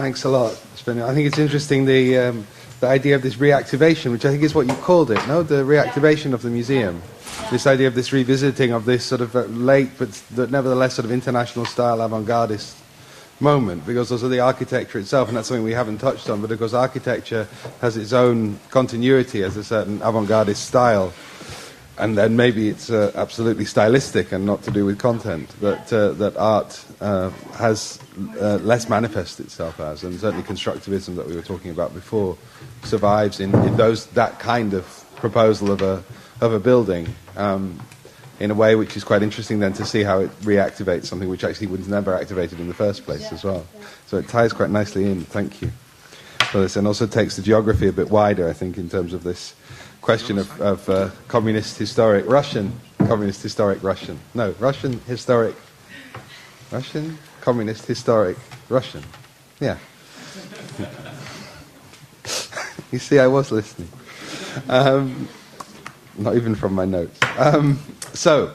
Thanks a lot. I think it's interesting, the idea of this reactivation, which I think is what you called it, no? The reactivation of the museum. This idea of this revisiting of this sort of late, but nevertheless sort of international style avant-gardist moment, because also the architecture itself, and that's something we haven't touched on, but of course architecture has its own continuity as a certain avant-gardist style, and then maybe it's absolutely stylistic and not to do with content, that art has less manifest itself as, and certainly constructivism that we were talking about before survives in that kind of proposal of a building, in a way which is quite interesting then to see how it reactivates something which actually was never activated in the first place as well. So it ties quite nicely in. Thank you for this, and also takes the geography a bit wider, I think, in terms of this question of Russian communist historic Russian. Yeah. You see, I was listening. Not even from my notes. So,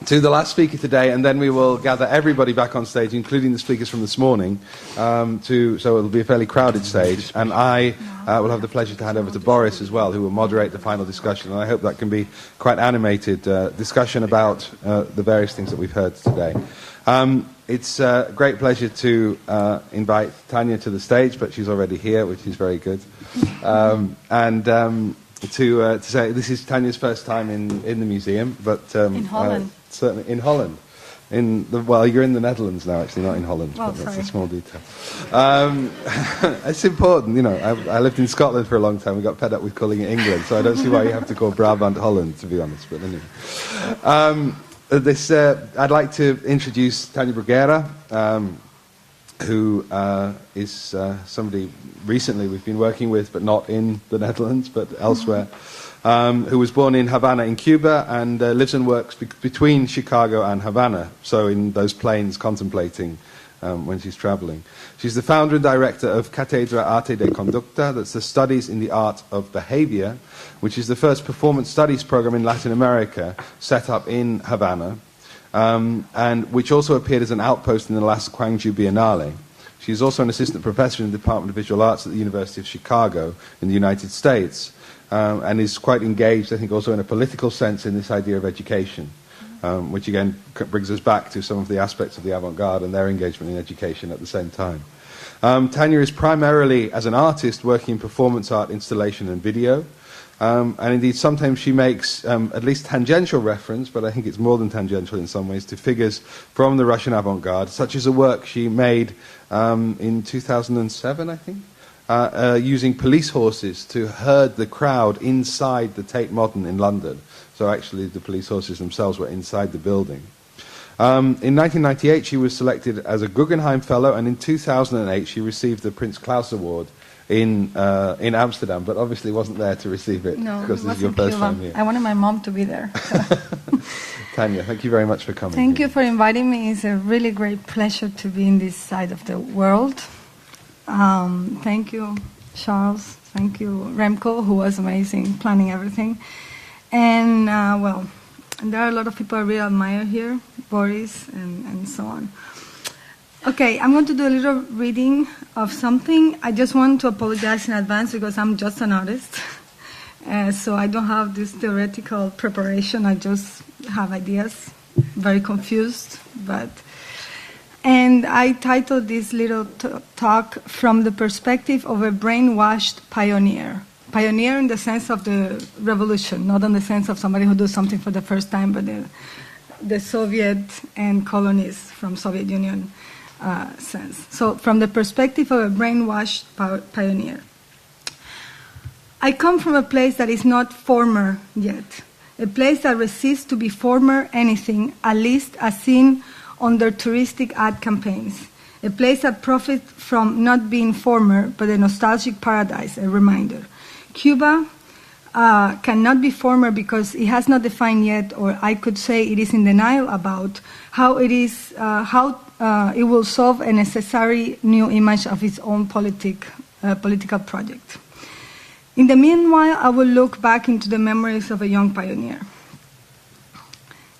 to the last speaker today, and then we will gather everybody back on stage, including the speakers from this morning, so it'll be a fairly crowded stage, and I will have the pleasure to hand over to Boris as well, who will moderate the final discussion, and I hope that can be quite animated discussion about the various things that we've heard today. It's a great pleasure to invite Tania to the stage, but she's already here, which is very good. To say this is Tania's first time in the museum, but in Holland. Certainly in Holland. Well, you're in the Netherlands now, actually, not in Holland. Well, but that's sorry. a small detail. It's important, you know. I lived in Scotland for a long time. We got fed up with calling it England, so I don't see why you have to call Brabant Holland, to be honest. But anyway, I'd like to introduce Tania Bruguera, who is somebody recently we've been working with, but not in the Netherlands, but elsewhere, who was born in Havana in Cuba and lives and works between Chicago and Havana, so in those planes contemplating when she's traveling. She's the founder and director of Cátedra Arte de Conducta, that's the Studies in the Art of Behavior, which is the first performance studies program in Latin America set up in Havana, and which also appeared as an outpost in the last Gwangju Biennale. She's also an assistant professor in the Department of Visual Arts at the University of Chicago in the United States, and is quite engaged, I think, also in a political sense in this idea of education, which again brings us back to some of the aspects of the avant-garde and their engagement in education at the same time. Tania is primarily, as an artist, working in performance art, installation and video. And indeed, sometimes she makes at least tangential reference, but I think it's more than tangential in some ways, to figures from the Russian avant-garde, such as a work she made in 2007, I think, using police horses to herd the crowd inside the Tate Modern in London. So actually, the police horses themselves were inside the building. In 1998, she was selected as a Guggenheim Fellow, and in 2008, she received the Prince Claus Award in Amsterdam, but obviously wasn't there to receive it, because this is your first time here. I wanted my mom to be there. So. Tania, thank you very much for coming. Thank you for inviting me. It's a really great pleasure to be in this side of the world. Thank you, Charles. Thank you, Remco, who was amazing planning everything. And, well, there are a lot of people I really admire here, Boris and so on. Okay, I'm going to do a little reading of something. I just want to apologize in advance because I'm just an artist. So I don't have this theoretical preparation. I just have ideas, very confused. And I titled this little talk "From the Perspective of a Brainwashed Pioneer." Pioneer in the sense of the revolution, not in the sense of somebody who does something for the first time, but the Soviet and colonies from Soviet Union sense. So from the perspective of a brainwashed pioneer. I come from a place that is not former yet, a place that resists to be former anything, at least as seen on their touristic ad campaigns, a place that profits from not being former, but a nostalgic paradise, a reminder. Cuba cannot be former because it has not defined yet, or I could say it is in denial about how it is, it will solve a necessary new image of its own political project. In the meanwhile, I will look back into the memories of a young pioneer.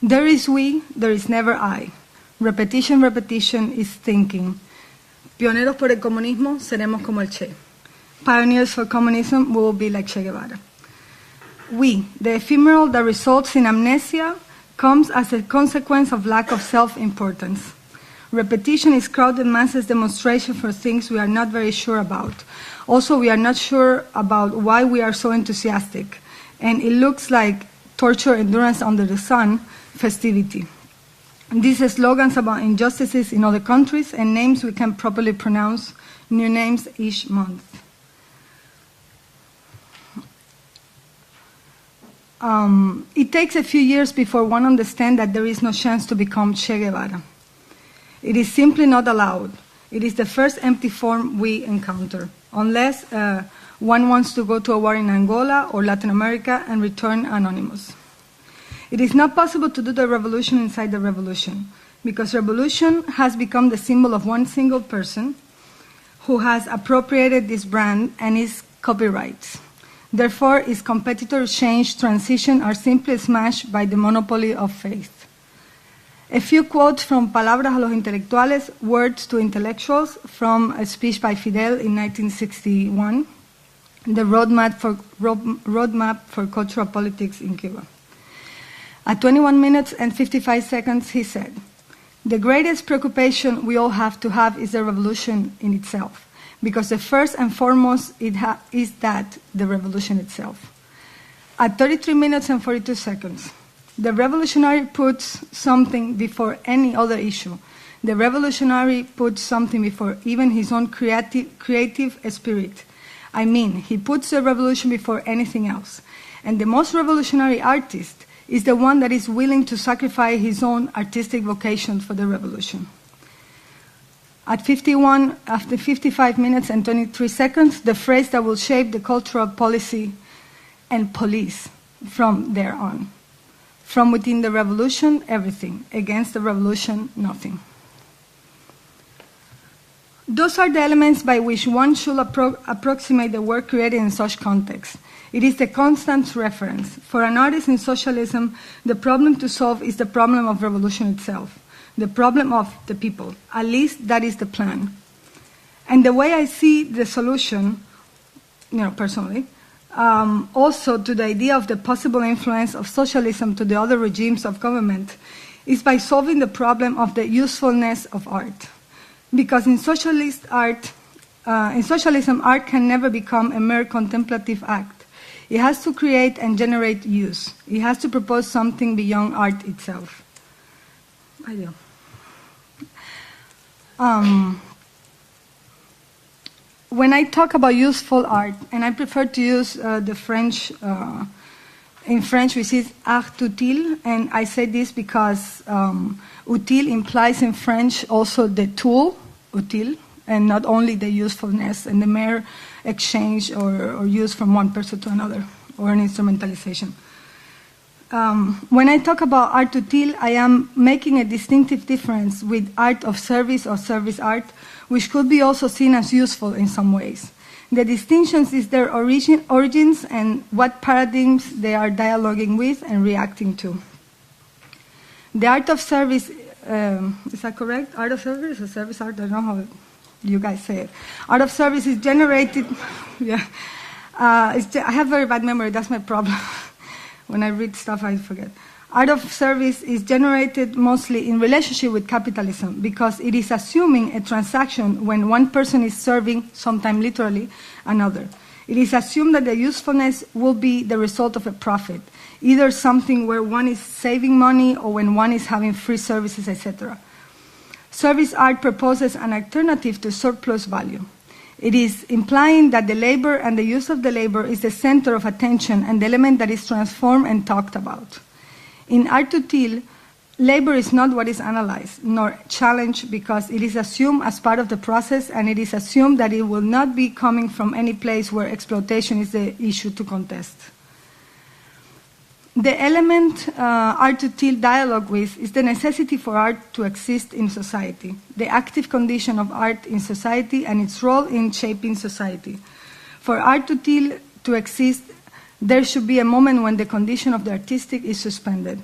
There is we, there is never I. Repetition is thinking. Pioneros por el comunismo, seremos como el Che. Pioneers for communism, we will be like Che Guevara. We, the ephemeral that results in amnesia, comes as a consequence of lack of self-importance. Repetition is crowded masses demonstration for things we are not very sure about. Also, we are not sure about why we are so enthusiastic. And it looks like torture, endurance under the sun, festivity. These slogans about injustices in other countries and names we can properly pronounce, new names each month. It takes a few years before one understands that there is no chance to become Che Guevara. It is simply not allowed. It is the first empty form we encounter, unless one wants to go to a war in Angola or Latin America and return anonymous. It is not possible to do the revolution inside the revolution, because revolution has become the symbol of one single person who has appropriated this brand and its copyrights. Therefore, its competitors' change, transition are simply smashed by the monopoly of faith. A few quotes from Palabras a los Intelectuales, Words to Intellectuals, from a speech by Fidel in 1961, the roadmap for cultural politics in Cuba. At 21 minutes and 55 seconds, he said, "The greatest preoccupation we all have to have is the revolution in itself, because the first and foremost is that the revolution itself." At 33 minutes and 42 seconds, the revolutionary puts something before any other issue. The revolutionary puts something before even his own creative spirit. I mean, he puts the revolution before anything else. And the most revolutionary artist is the one that is willing to sacrifice his own artistic vocation for the revolution. At 51, after 55 minutes and 23 seconds, the phrase that will shape the cultural policy and police from there on. From within the revolution, everything. Against the revolution, nothing. Those are the elements by which one should approximate the work created in such context. It is the constant reference. For an artist in socialism, the problem to solve is the problem of revolution itself, the problem of the people. At least that is the plan. And the way I see the solution, personally, also to the idea of the possible influence of socialism to the other regimes of government, is by solving the problem of the usefulness of art. Because in socialism, art can never become a mere contemplative act. It has to create and generate use. It has to propose something beyond art itself. I do. When I talk about useful art, and I prefer to use the French, in French we see art utile, and I say this because utile implies in French also the tool, utile, and not only the usefulness and the mere exchange or use from one person to another, or an instrumentalization. When I talk about art utile, I am making a distinctive difference with art of service or service art, which could be also seen as useful in some ways. The distinctions is their origins and what paradigms they are dialoguing with and reacting to. The art of service, is that correct? Art of service or service art? I don't know how you guys say it. Art of service is generated, yeah. I have very bad memory, that's my problem. When I read stuff, I forget. Art of service is generated mostly in relationship with capitalism because it is assuming a transaction when one person is serving, sometimes literally, another. It is assumed that the usefulness will be the result of a profit, either something where one is saving money or when one is having free services, etc. Service art proposes an alternative to surplus value. It is implying that the labor and the use of the labor is the center of attention and the element that is transformed and talked about. In art utile, labor is not what is analyzed nor challenged because it is assumed as part of the process and it is assumed that it will not be coming from any place where exploitation is the issue to contest. The element art utile dialogue with is the necessity for art to exist in society, the active condition of art in society and its role in shaping society. For art utile to exist, there should be a moment when the condition of the artistic is suspended.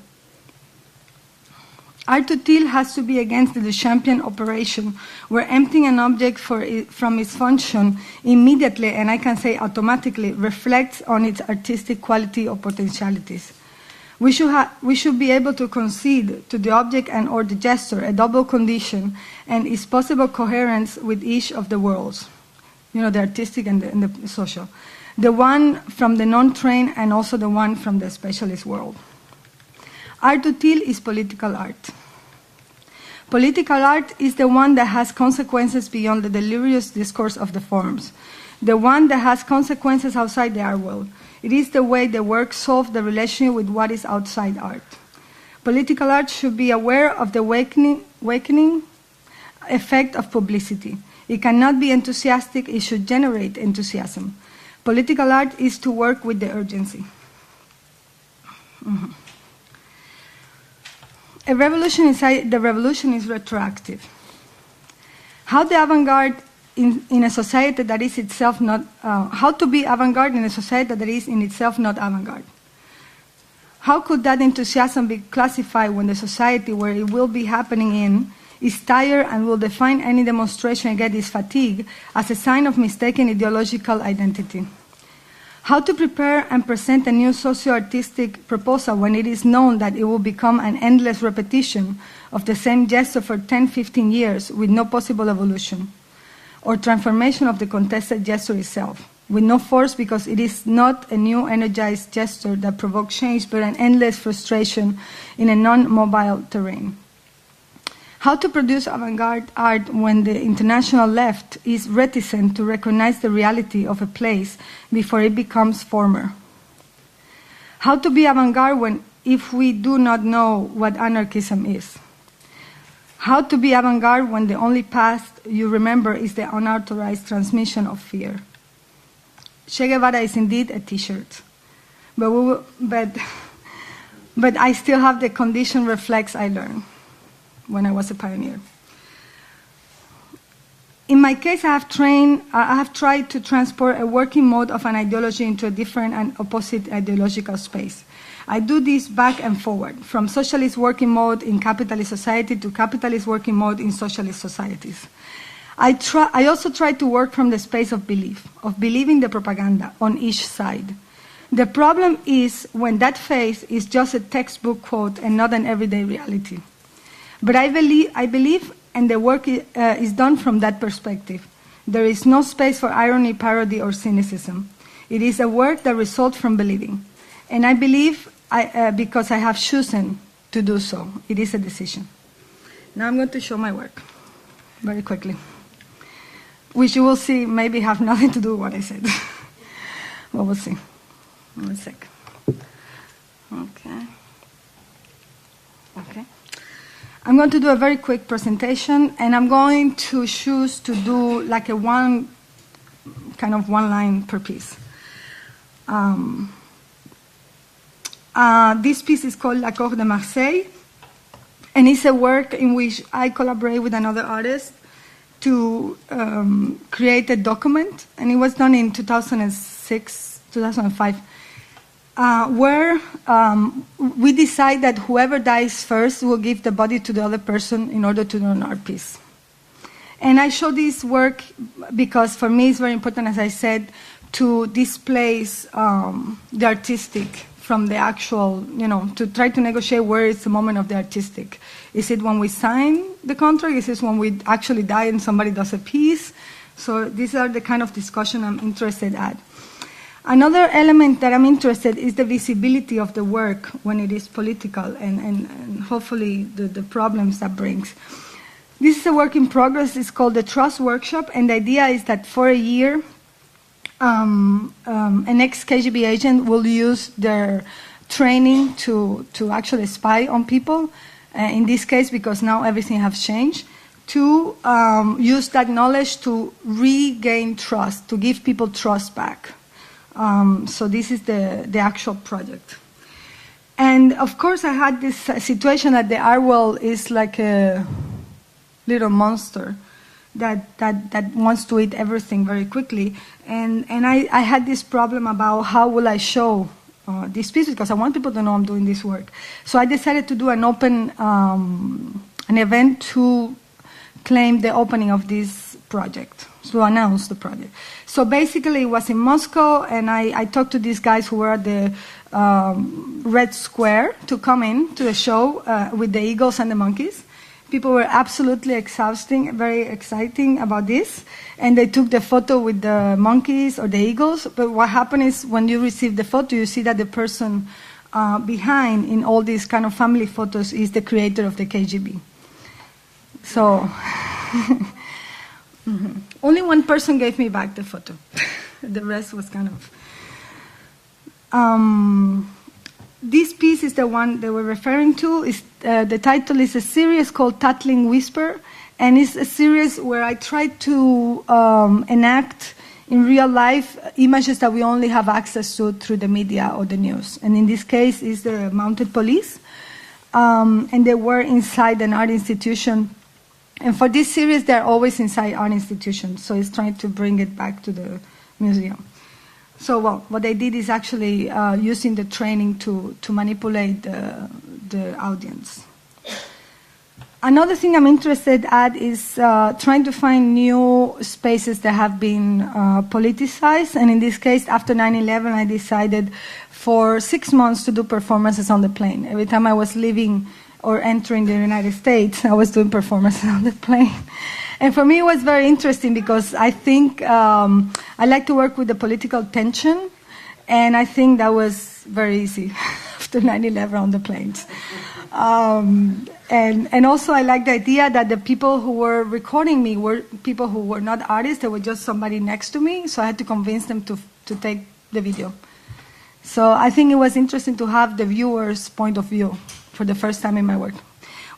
Art utile has to be against the Duchampian operation, where emptying an object from its function immediately, and I can say automatically, reflects on its artistic quality or potentialities. We should be able to concede to the object and or the gesture a double condition and its possible coherence with each of the worlds, the artistic and the social. The one from the non-trained and also the one from the specialist world. Art utile is political art. Political art is the one that has consequences beyond the delirious discourse of the forms, the one that has consequences outside the art world. It is the way the work solves the relationship with what is outside art. Political art should be aware of the awakening effect of publicity. It cannot be enthusiastic, it should generate enthusiasm. Political art is to work with the urgency. Mm-hmm. The revolution is retroactive. How the avant-garde in a society that is itself not, how to be avant-garde in a society that is in itself not avant-garde. How could that enthusiasm be classified when the society where it will be happening in is tired and will define any demonstration against fatigue as a sign of mistaken ideological identity? How to prepare and present a new socio-artistic proposal when it is known that it will become an endless repetition of the same gesture for 10, 15 years with no possible evolution or transformation of the contested gesture itself, with no force because it is not a new energized gesture that provokes change but an endless frustration in a non-mobile terrain. How to produce avant-garde art when the international left is reticent to recognize the reality of a place before it becomes former. How to be avant-garde if we do not know what anarchism is. How to be avant-garde when the only past you remember is the unauthorized transmission of fear. Che Guevara is indeed a T-shirt, but I still have the condition reflex I learned when I was a pioneer. In my case, I have tried to transport a working mode of an ideology into a different and opposite ideological space. I do this back and forward, from socialist working mode in capitalist society to capitalist working mode in socialist societies. I also try to work from the space of believing the propaganda on each side. The problem is when that phase is just a textbook quote and not an everyday reality. But I believe, and the work is done from that perspective. There is no space for irony, parody, or cynicism. It is a work that results from believing. And I believe because I have chosen to do so. It is a decision. Now I'm going to show my work very quickly, which you will see maybe have nothing to do with what I said. Well, we'll see. One sec. Okay. I'm going to do a very quick presentation, and I'm going to choose to do like a one line per piece. This piece is called L'Accord de Marseille, and it's a work in which I collaborate with another artist to create a document, and it was done in 2006, 2005. Where we decide that whoever dies first will give the body to the other person in order to do an art piece. And I show this work because for me it's very important, as I said, to displace the artistic from the actual, to try to negotiate where is the moment of the artistic. Is it when we sign the contract? Is it when we actually die and somebody does a piece? So these are the kind of discussion I'm interested at. Another element that I'm interested is the visibility of the work when it is political and hopefully the problems that brings. This is a work in progress. It's called the Trust Workshop, and the idea is that for a year, an ex-KGB agent will use their training to actually spy on people, in this case because now everything has changed, to use that knowledge to regain trust, to give people trust back. So this is the actual project. And of course I had this situation that the art world is like a little monster that wants to eat everything very quickly. And I had this problem about how will I show this piece because I want people to know I'm doing this work. So I decided to do an event to claim the opening of this project, to announce the project. So basically it was in Moscow, and I talked to these guys who were at the Red Square to come in to the show with the eagles and the monkeys. People were absolutely exhausting, very exciting about this, and they took the photo with the monkeys or the eagles. But what happened is when you receive the photo, you see that the person behind in all these kind of family photos is the creator of the KGB. So only one person gave me back the photo. The rest was kind of... This piece is the one they were referring to. The title is a series called Tattling Whisper, and it's a series where I try to enact in real life images that we only have access to through the media or the news. And in this case, it's the mounted police, and they were inside an art institution. And for this series, they're always inside art institutions, so it's trying to bring it back to the museum. So what they did is actually using the training to manipulate the audience. Another thing I'm interested at is trying to find new spaces that have been politicized. And in this case, after 9/11, I decided for 6 months to do performances on the plane. Every time I was leaving or entering the United States, I was doing performances on the plane. And for me, it was very interesting because I think I like to work with the political tension, and I think that was very easy after 9/11 on the planes. And also I like the idea that the people who were recording me were people who were not artists, they were just somebody next to me, so I had to convince them to take the video. So I think it was interesting to have the viewer's point of view for the first time in my work.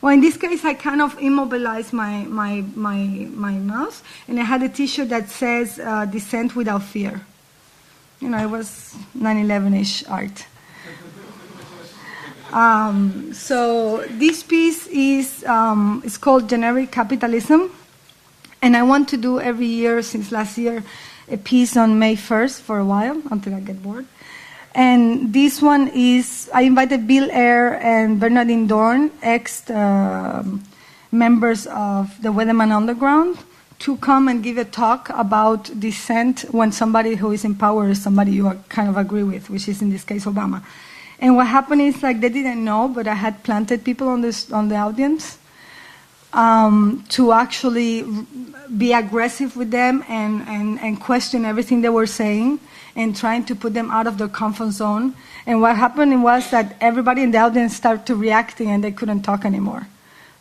Well, in this case, I kind of immobilized my mouse, and I had a T-shirt that says "Dissent without fear." You know, it was 9/11-ish art. So this piece is it's called Generic Capitalism, and I want to do every year since last year a piece on May 1st for a while until I get bored. And this one is, I invited Bill Eyre and Bernardine Dorn, ex-members of the Weatherman Underground, to come and give a talk about dissent when somebody who is in power is somebody you kind of agree with, which is in this case Obama. And what happened is, like, they didn't know, but I had planted people on the audience to actually be aggressive with them and question everything they were saying, and trying to put them out of their comfort zone. And what happened was that everybody in the audience started reacting, and they couldn't talk anymore.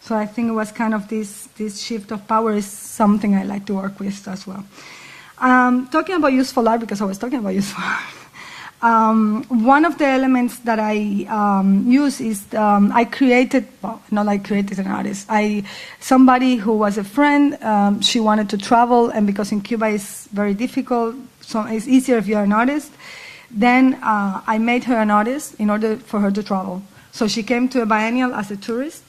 So I think it was kind of this shift of power is something I like to work with as well. Talking about useful art, because I was talking about useful art. One of the elements that I use is I created, well, not like created an artist. Somebody who was a friend, she wanted to travel, and because in Cuba it's very difficult, so it's easier if you're an artist. Then I made her an artist in order for her to travel. So she came to a biennial as a tourist,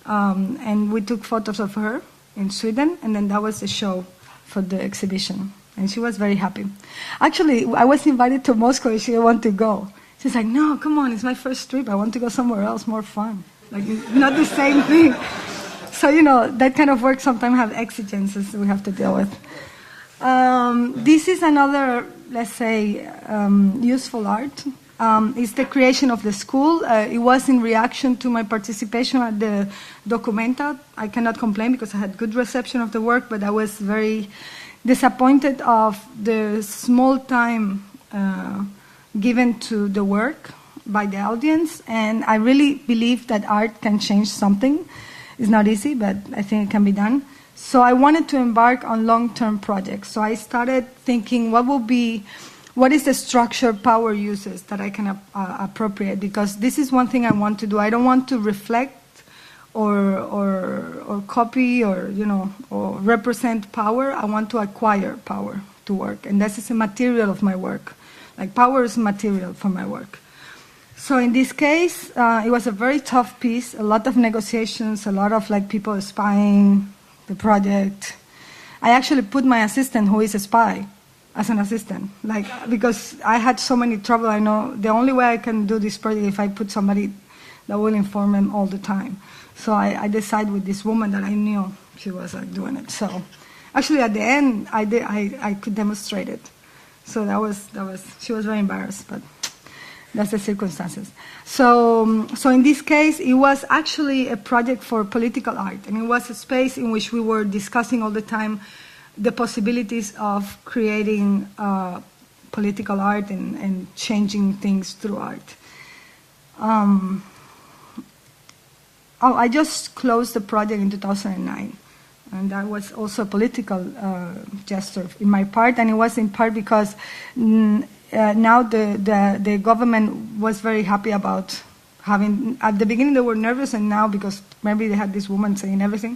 and we took photos of her in Sweden, and then that was the show for the exhibition. And she was very happy. Actually, I was invited to Moscow and she didn't want to go. She's like, no, come on, it's my first trip. I want to go somewhere else, more fun. Like, it's not the same thing. So, you know, that kind of work sometimes have exigencies we have to deal with. This is another, let's say, useful art. It's the creation of the school. It was in reaction to my participation at the Documenta. I cannot complain because I had good reception of the work, but I was very disappointed of the small time given to the work by the audience, and I really believe that art can change something. It's not easy, but I think it can be done. So I wanted to embark on long-term projects. So I started thinking, what is the structure power uses that I can appropriate? Because this is one thing I want to do. I don't want to reflect or copy or represent power. I want to acquire power to work, and this is a material of my work. Like, power is material for my work. So in this case, it was a very tough piece, a lot of negotiations, a lot of people spying the project. I actually put my assistant, who is a spy, as an assistant, like, because I had so many trouble. I know the only way I can do this project if I put somebody that will inform them all the time. So I decided with this woman that I knew she was doing it. So actually at the end I could demonstrate it. So that was she was very embarrassed, but that's the circumstances. So in this case, it was actually a project for political art, and it was a space in which we were discussing all the time the possibilities of creating political art and changing things through art. I just closed the project in 2009, and that was also a political gesture in my part, and it was in part because now the government was very happy about having, at the beginning they were nervous, and now because maybe they had this woman saying everything,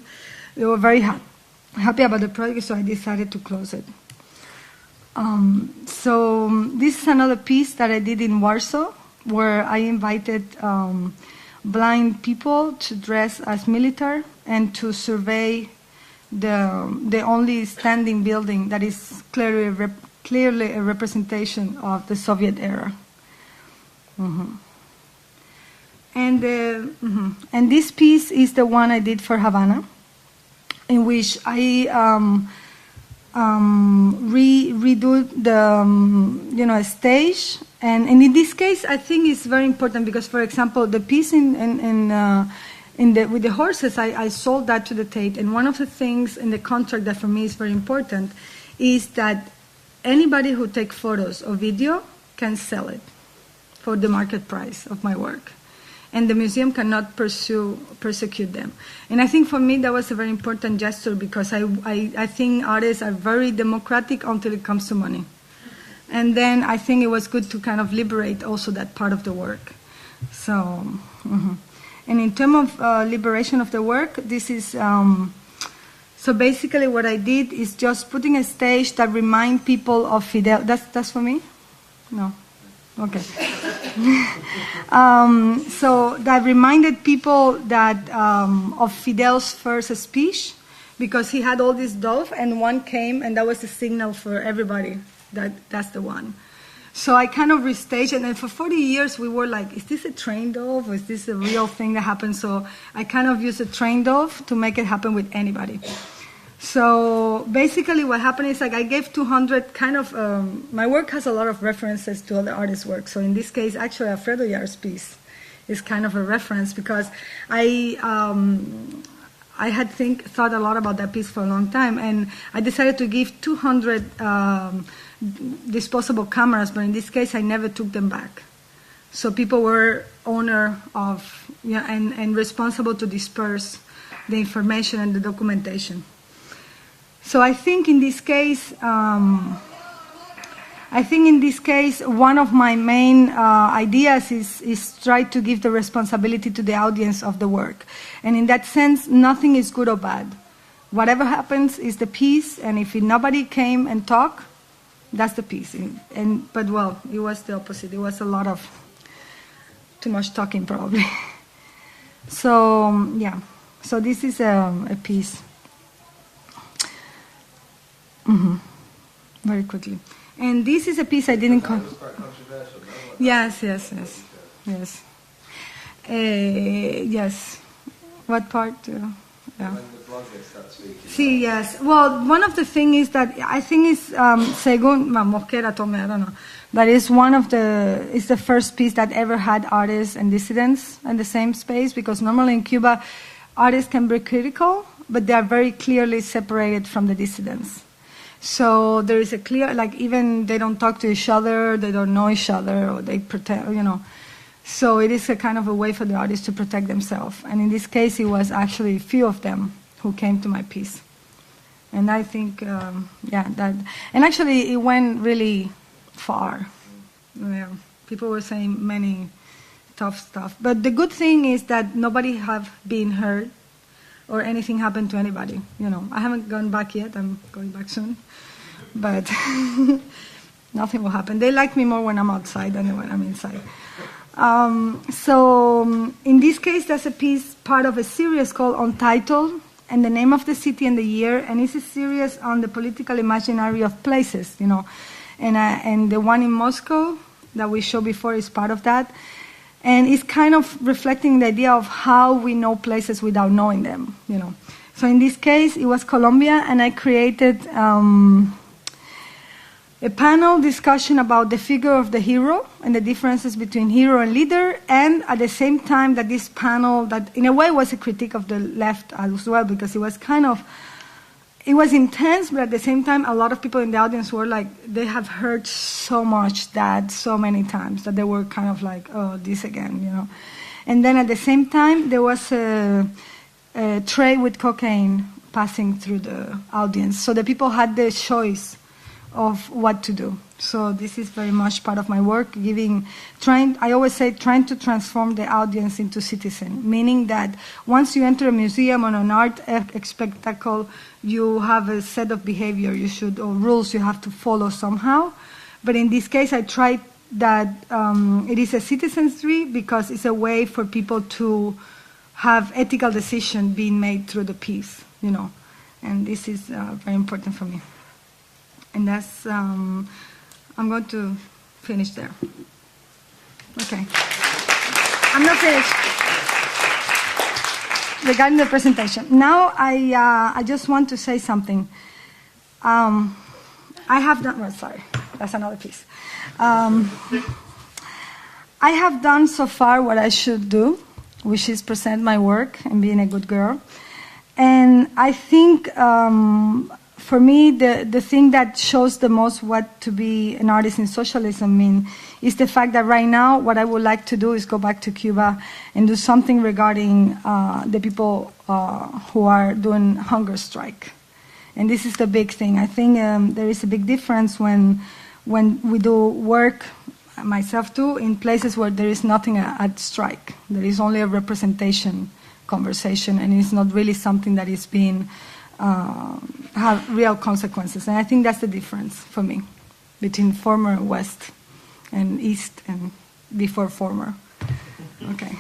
they were very happy about the project, so I decided to close it. So this is another piece that I did in Warsaw, where I invited blind people to dress as military and to survey the only standing building that is clearly a representation of the Soviet era. And this piece is the one I did for Havana, in which I redo the a stage, and in this case I think it's very important because, for example, the piece with the horses, I sold that to the Tate, and one of the things in the contract that for me is very important is that anybody who takes photos or video can sell it for the market price of my work, and the museum cannot persecute them. And I think for me that was a very important gesture, because I think artists are very democratic until it comes to money. And then I think it was good to kind of liberate also that part of the work. So, and in terms of liberation of the work, this is, so basically what I did is just putting a stage that remind people of Fidel. That's for me? No. Okay. So that reminded people that of Fidel's first speech, because he had all this dove, and one came, and that was a signal for everybody that that's the one. So I kind of restaged it, and for 40 years we were like, is this a trained dove, or is this a real thing that happened? So I kind of used a trained dove to make it happen with anybody. So basically what happened is, like, I gave 200 kind of, my work has a lot of references to other artists' work. So in this case, actually, Alfredo Yar's piece is kind of a reference, because I had thought a lot about that piece for a long time, and I decided to give 200 disposable cameras, but in this case, I never took them back. So people were owner of, and responsible to disperse the information and the documentation. So I think in this case, one of my main ideas is try to give the responsibility to the audience of the work. And in that sense, nothing is good or bad. Whatever happens is the piece, and if nobody came and talked, that's the piece. But well, it was the opposite. It was a lot of too much talking, probably. So yeah, so this is a piece. Very quickly. And this is a piece I didn't... That was quite controversial, no? Yes. Yes. What part? Yeah. When the bloggers start speaking. See, yes. Well, one of the things is that I think is, según Mosquera told me, I don't know, that is it's the first piece that ever had artists and dissidents in the same space, because normally in Cuba, artists can be critical, but they are very clearly separated from the dissidents. So there is a clear, like, even they don't talk to each other, they don't know each other, or they pretend, So it is a kind of a way for the artists to protect themselves. And in this case, it was actually a few of them who came to my piece. And I think, and actually it went really far. Yeah, people were saying many tough stuff. But the good thing is that nobody have been hurt or anything happened to anybody. I haven't gone back yet. I'm going back soon. But nothing will happen. They like me more when I'm outside than when I'm inside. So in this case, that's a piece, part of a series called Untitled, and the name of the city and the year, and it's a series on the political imaginary of places, you know. And the one in Moscow that we showed before is part of that. And it's kind of reflecting the idea of how we know places without knowing them, you know. So in this case, it was Colombia, and I created a panel discussion about the figure of the hero and the differences between hero and leader, and at the same time that this panel, that in a way was a critique of the left as well, because it was kind of, it was intense, but at the same time, a lot of people in the audience were like, they have heard so much that so many times that they were kind of like, oh, this again, you know. And then at the same time, there was a tray with cocaine passing through the audience. So the people had the choice of what to do. So this is very much part of my work, I always say, trying to transform the audience into citizen, meaning that once you enter a museum or an art spectacle, you have a set of behavior or rules you have to follow somehow. But in this case, I tried that it is a citizenry because it's a way for people to have ethical decision being made through the piece, you know. And this is very important for me. And that's, I'm going to finish there. Okay. I'm not finished. Regarding the presentation. Now, I just want to say something. I have done, well, sorry, that's another piece. I have done so far what I should do, which is present my work and being a good girl. And I think, for me, the thing that shows the most what to be an artist in socialism mean is the fact that right now what I would like to do is go back to Cuba and do something regarding the people who are doing hunger strike. And this is the big thing. I think there is a big difference when we do work, myself too, in places where there is nothing at strike. There is only a representation conversation, and it's not really something that is being have real consequences. And I think that's the difference for me between former West and East and before former. Okay.